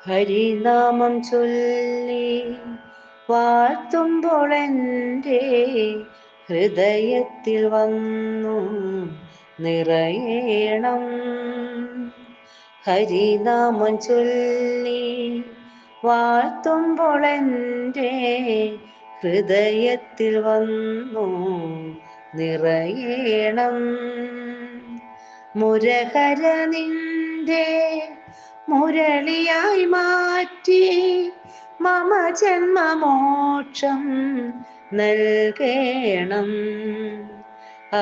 ഹരിനാമം ചൊല്ലി വാഴ്ത്തുമ്പോൾ എൻ്റെ ഹൃദയത്തിൽ വന്നു നിറയണം. ഹരിനാമം ചൊല്ലി വാഴ്ത്തുമ്പോൾ എൻ്റെ ഹൃദയത്തിൽ വന്നു നിറയണം. മുരഹര നിന്റെ മുരളിയായി മാറ്റി മമ ജന്മമോക്ഷം നൽകേണം.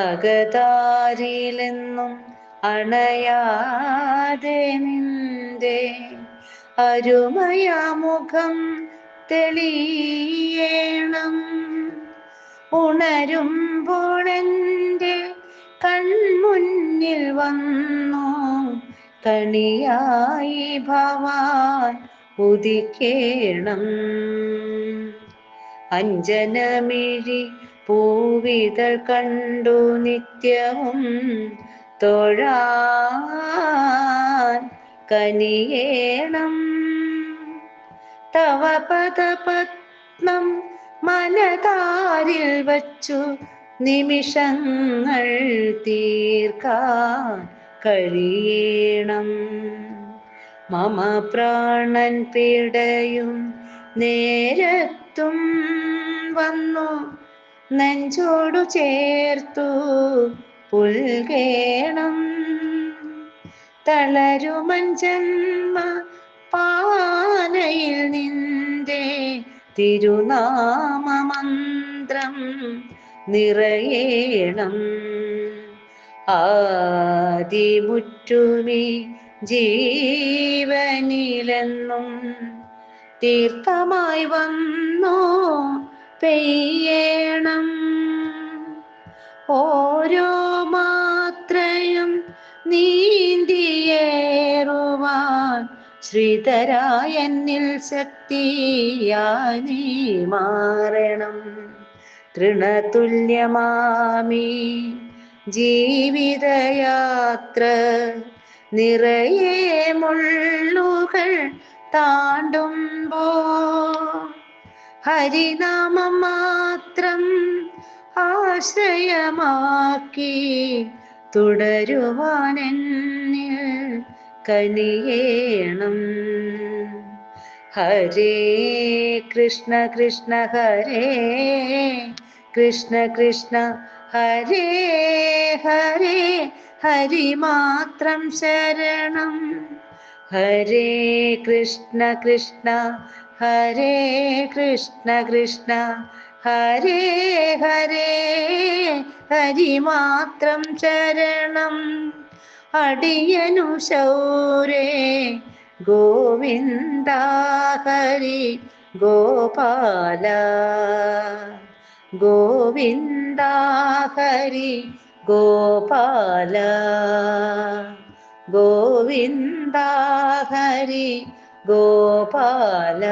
അകതാരിലെന്നും അണയാതെ നിന്റെ അരുമയാമുഖം തെളിയണം. ഉണരുമ്പോൾ എൻ്റെ കൺമുന്നിൽ വന്നു കണിയായി ഭവാൻ ഉദിക്കേണം. അഞ്ജനമിഴി പൂവിതൾ കണ്ടു നിത്യവും തൊഴാൻ കനിയേണം. തവ പദപത്മം മനതാരിൽ വച്ചു നിമിഷങ്ങൾ തീർക്കാൻ കഴിയണം. മമ പ്രാണൻ പിടയും നേരത്തും വന്നു നെഞ്ചോടു ചേർത്തു പുൽകേണം. തളരുമൻ ജന്മ പാനയിൽ നിന്റെ തിരുനാമമന്ത്രം നിറയേണം. ആദിമുറ്റുമി ജീവനിലെന്നും തീർത്ഥമായി വന്നു പെയ്യണം. ഓരോ മാത്രയും നീന്തിയേറുവാൻ ശ്രീധരായ എന്നിൽ ശക്തിയായി നീ മാറണം. തൃണതുല്യമാമി ജീവിതയാത്ര നിറയെ മുള്ളുകൾ താണ്ടുമ്പോൾ ഹരിനാമം മാത്രം ആശ്രയമാക്കി തുടരുവാൻ എന്നിൽ കനിയേണം. ഹരേ കൃഷ്ണ കൃഷ്ണ ഹരേ കൃഷ്ണ കൃഷ്ണ ഹരേ ഹരേ ഹരി മാത്രം ശരണം. ഹരേ കൃഷ്ണ കൃഷ്ണ ഹരേ കൃഷ്ണ കൃഷ്ണ ഹരേ ഹരേ ഹരി മാത്രം ശരണം. അടിയനു ശൗരേ ഗോവിന്ദ ഹരി ഗോപാല ഗോവിന്ദ ഹരി ഗോപാല ഗോവിന്ദ ഹരി ഗോപാല.